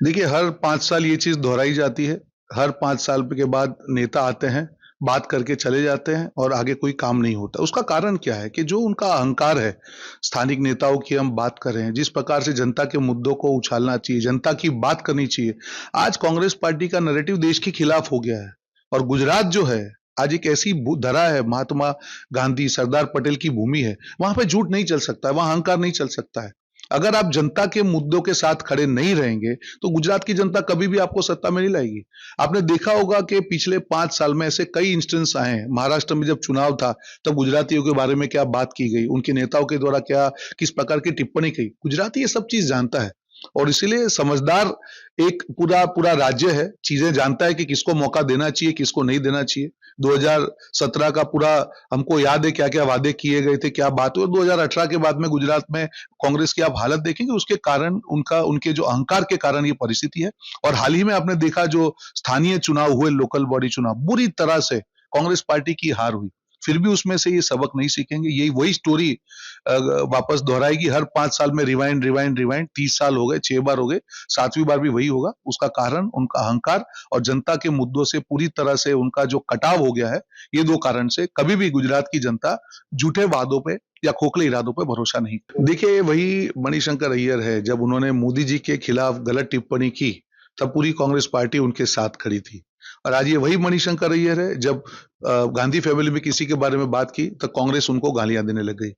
देखिए, हर 5 साल ये चीज़ दोहराई जाती है। हर 5 साल के बाद नेता आते हैं, बात करके चले जाते हैं और आगे कोई काम नहीं होता। उसका कारण क्या है कि जो उनका अहंकार है, स्थानिक नेताओं की हम बात कर रहे हैं, जिस प्रकार से जनता के मुद्दों को उछालना चाहिए, जनता की बात करनी चाहिए। आज कांग्रेस पार्टी का नैरेटिव देश के खिलाफ हो गया है और गुजरात जो है, आज एक ऐसी धरा है, महात्मा गांधी, सरदार पटेल की भूमि है, वहाँ पे झूठ नहीं चल सकता है, वहाँ अहंकार नहीं चल सकता है। अगर आप जनता के मुद्दों के साथ खड़े नहीं रहेंगे तो गुजरात की जनता कभी भी आपको सत्ता में नहीं लाएगी। आपने देखा होगा कि पिछले 5 साल में ऐसे कई इंस्टेंस आए हैं। महाराष्ट्र में जब चुनाव था तब गुजरातियों के बारे में क्या बात की गई, उनके नेताओं के द्वारा क्या किस प्रकार की टिप्पणी की। गुजराती ये सब चीज जानता है और इसीलिए समझदार एक पूरा पूरा राज्य है, चीजें जानता है कि किसको मौका देना चाहिए, किसको नहीं देना चाहिए। 2017 का पूरा हमको याद है क्या क्या वादे किए गए थे, क्या बात हुई। 2018 के बाद में गुजरात में कांग्रेस की आप हालत देखेंगे, उसके कारण उनके जो अहंकार के कारण ये परिस्थिति है। और हाल ही में आपने देखा जो स्थानीय चुनाव हुए, लोकल बॉडी चुनाव, बुरी तरह से कांग्रेस पार्टी की हार हुई। फिर भी उसमें से ये सबक नहीं सीखेंगे, यही वही स्टोरी वापस दोहराएगी। हर 5 साल में रिवाइंड रिवाइंड रिवाइंड, 30 साल हो गए, 6 बार हो गए, 7वीं बार भी वही होगा। उसका कारण उनका अहंकार और जनता के मुद्दों से पूरी तरह से उनका जो कटाव हो गया है। ये 2 कारण से कभी भी गुजरात की जनता झूठे वादों पे या खोखले इरादों पे भरोसा नहीं। देखिए, वही मणिशंकर अय्यर है, जब उन्होंने मोदी जी के खिलाफ गलत टिप्पणी की तब पूरी कांग्रेस पार्टी उनके साथ खड़ी थी। और आज ये वही मणिशंकर अय्यर है, जब गांधी फैमिली में किसी के बारे में बात की तो कांग्रेस उनको गालियां देने लग गई।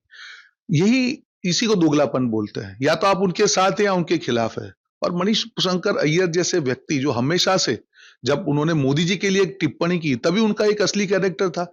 यही इसी को दोगलापन बोलते हैं, या तो आप उनके साथ हैं या उनके खिलाफ है। और मणिशंकर अय्यर जैसे व्यक्ति जो हमेशा से, जब उन्होंने मोदी जी के लिए एक टिप्पणी की तभी उनका एक असली कैरेक्टर था,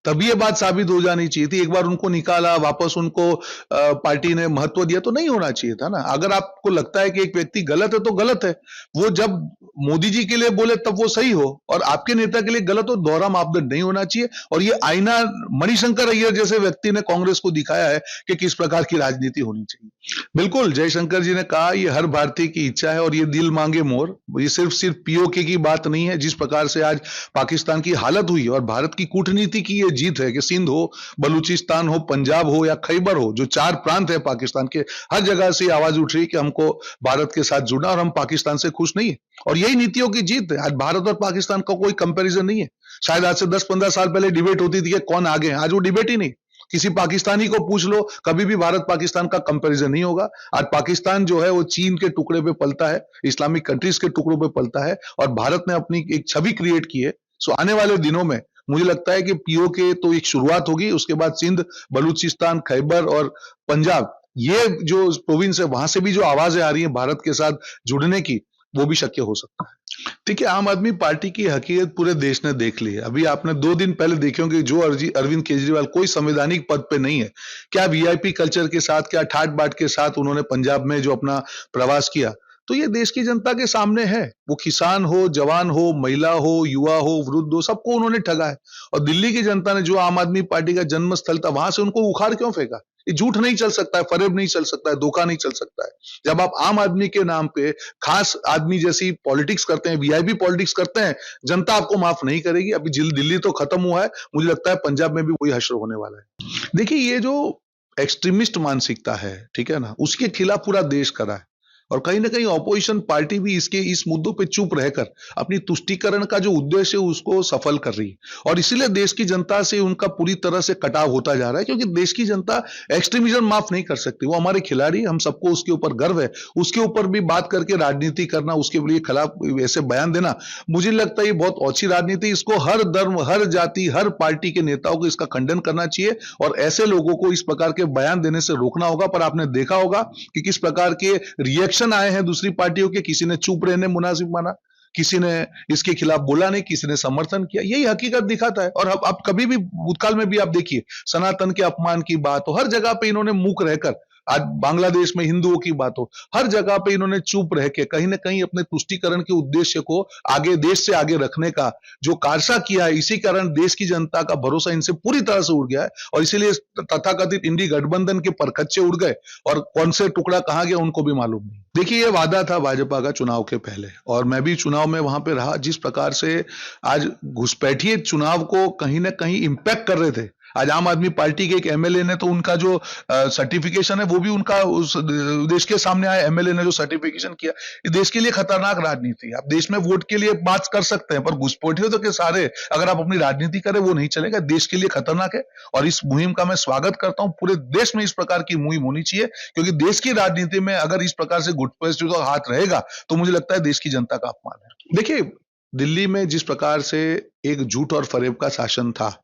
तभी ये बात साबित हो जानी चाहिए थी। एक बार उनको निकाला, वापस उनको पार्टी ने महत्व दिया तो नहीं होना चाहिए था ना। अगर आपको लगता है कि एक व्यक्ति गलत है तो गलत है, वो जब मोदी जी के लिए बोले तब वो सही हो और आपके नेता के लिए गलत हो, दोहरा मापदंड नहीं होना चाहिए। और ये आईना मणिशंकर अय्यर जैसे व्यक्ति ने कांग्रेस को दिखाया है कि किस प्रकार की राजनीति होनी चाहिए। बिल्कुल, जयशंकर जी ने कहा ये हर भारतीय की इच्छा है और ये दिल मांगे मोर। ये सिर्फ पीओके की बात नहीं है। जिस प्रकार से आज पाकिस्तान की हालत हुई और भारत की कूटनीति की ये जीत है कि सिंध हो, बलूचिस्तान हो, पंजाब हो या खैबर हो, जो 4 प्रांत है पाकिस्तान के, हर जगह से आवाज उठ रही है कि हमको भारत के साथ जुड़ना और हम पाकिस्तान से खुश नहीं है। और यही नीतियों की जीत है। आज भारत और पाकिस्तान का कोई कंपैरिजन नहीं है। शायद आज से 10-15 साल पहले डिबेट होती थी कि कौन आगे है, आज वो डिबेट ही नहीं। किसी पाकिस्तानी को पूछ लो, कभी भी भारत पाकिस्तान का कंपैरिजन नहीं होगा। आज पाकिस्तान जो है वो चीन के टुकड़े पे पलता है, इस्लामिक कंट्रीज के टुकड़ों पे पलता है और भारत ने अपनी एक छवि क्रिएट की है। सो आने वाले दिनों में मुझे लगता है कि पीओके तो एक शुरुआत होगी, उसके बाद सिंध, बलूचिस्तान, खैबर और पंजाब, ये जो प्रोविंस है वहां से भी जो आवाजें आ रही हैं भारत के साथ जुड़ने की, वो भी शक्य हो सकता है। देखिए, आम आदमी पार्टी की हकीकत पूरे देश ने देख ली है। अभी आपने 2 दिन पहले देखे होंगे, जो अरविंद केजरीवाल कोई संवैधानिक पद पे नहीं है, क्या वीआईपी कल्चर के साथ, क्या ठाट बाट के साथ उन्होंने पंजाब में जो अपना प्रवास किया, तो ये देश की जनता के सामने है। वो किसान हो, जवान हो, महिला हो, युवा हो, वृद्ध हो, सबको उन्होंने ठगा है। और दिल्ली की जनता ने, जो आम आदमी पार्टी का जन्म स्थल था, वहां से उनको उखाड़ क्यों फेंका? ये झूठ नहीं चल सकता है, फरेब नहीं चल सकता है, धोखा नहीं चल सकता है। जब आप आम आदमी के नाम पे खास आदमी जैसी पॉलिटिक्स करते हैं, वीआईपी पॉलिटिक्स करते हैं, जनता आपको माफ नहीं करेगी। अभी दिल्ली तो खत्म हुआ है, मुझे लगता है पंजाब में भी वही हश्र होने वाला है। देखिए, ये जो एक्सट्रीमिस्ट मानसिकता है, ठीक है ना, उसके खिलाफ पूरा देश खड़ा है। और कहीं ना कहीं ऑपोजिशन पार्टी भी इस मुद्दों पे चुप रहकर अपनी तुष्टीकरण का जो उद्देश्य है उसको सफल कर रही है। और इसीलिए देश की जनता से उनका पूरी तरह से कटाव होता जा रहा है, क्योंकि देश की जनता एक्सट्रीमिज्म माफ नहीं कर सकती। वो हमारे खिलाड़ी, हम सबको उसके ऊपर गर्व है। उसके ऊपर भी बात करके राजनीति करना, उसके लिए खिलाफ ऐसे बयान देना, मुझे लगता है ये बहुत अच्छी राजनीति। इसको हर धर्म, हर जाति, हर पार्टी के नेताओं को इसका खंडन करना चाहिए और ऐसे लोगों को इस प्रकार के बयान देने से रोकना होगा। पर आपने देखा होगा कि किस प्रकार के रिएक्शन आए हैं दूसरी पार्टियों के। किसी ने चुप रहने मुनासिब माना, किसी ने इसके खिलाफ बोला नहीं, किसी ने समर्थन किया। यही हकीकत दिखाता है। और अब कभी भी भूतकाल में भी आप देखिए, सनातन के अपमान की बात हो, हर जगह पे इन्होंने मूक रहकर, आज बांग्लादेश में हिंदुओं की बात हो, हर जगह पे इन्होंने चुप रह के कहीं ना कहीं अपने तुष्टीकरण के उद्देश्य को आगे, देश से आगे रखने का जो कारसा किया है, इसी कारण देश की जनता का भरोसा इनसे पूरी तरह से उड़ गया है। और इसीलिए तथाकथित इंडी गठबंधन के परखच्चे उड़ गए और कौन से टुकड़ा कहां गया उनको भी मालूम नहीं। देखिए, ये वादा था भाजपा का चुनाव के पहले, और मैं भी चुनाव में वहां पे रहा। जिस प्रकार से आज घुसपैठिए चुनाव को कहीं ना कहीं इंपैक्ट कर रहे थे, आज आम आदमी पार्टी के एक एमएलए ने तो उनका जो सर्टिफिकेशन है वो भी उनका उस देश के सामने आया, एमएलए ने जो सर्टिफिकेशन किया। ये देश के लिए खतरनाक राजनीति है। आप देश में वोट के लिए बात कर सकते हैं, पर घुसपैठियों तो के सारे अगर आप अपनी राजनीति करें वो नहीं चलेगा, देश के लिए खतरनाक है। और इस मुहिम का मैं स्वागत करता हूं। पूरे देश में इस प्रकार की मुहिम होनी चाहिए, क्योंकि देश की राजनीति में अगर इस प्रकार से घुसपैठियों का हाथ रहेगा तो मुझे लगता है देश की जनता का अपमान है। देखिए, दिल्ली में जिस प्रकार से एक झूठ और फरेब का शासन था,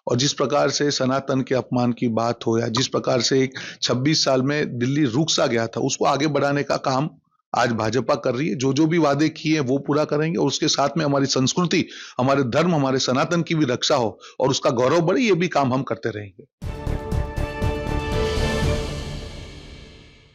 और जिस प्रकार से सनातन के अपमान की बात हो, या जिस प्रकार से एक 26 साल में दिल्ली रुक सा गया था, उसको आगे बढ़ाने का काम आज भाजपा कर रही है। जो जो भी वादे किए वो पूरा करेंगे, और उसके साथ में हमारी संस्कृति, हमारे धर्म, हमारे सनातन की भी रक्षा हो और उसका गौरव बढ़े, ये भी काम हम करते रहेंगे।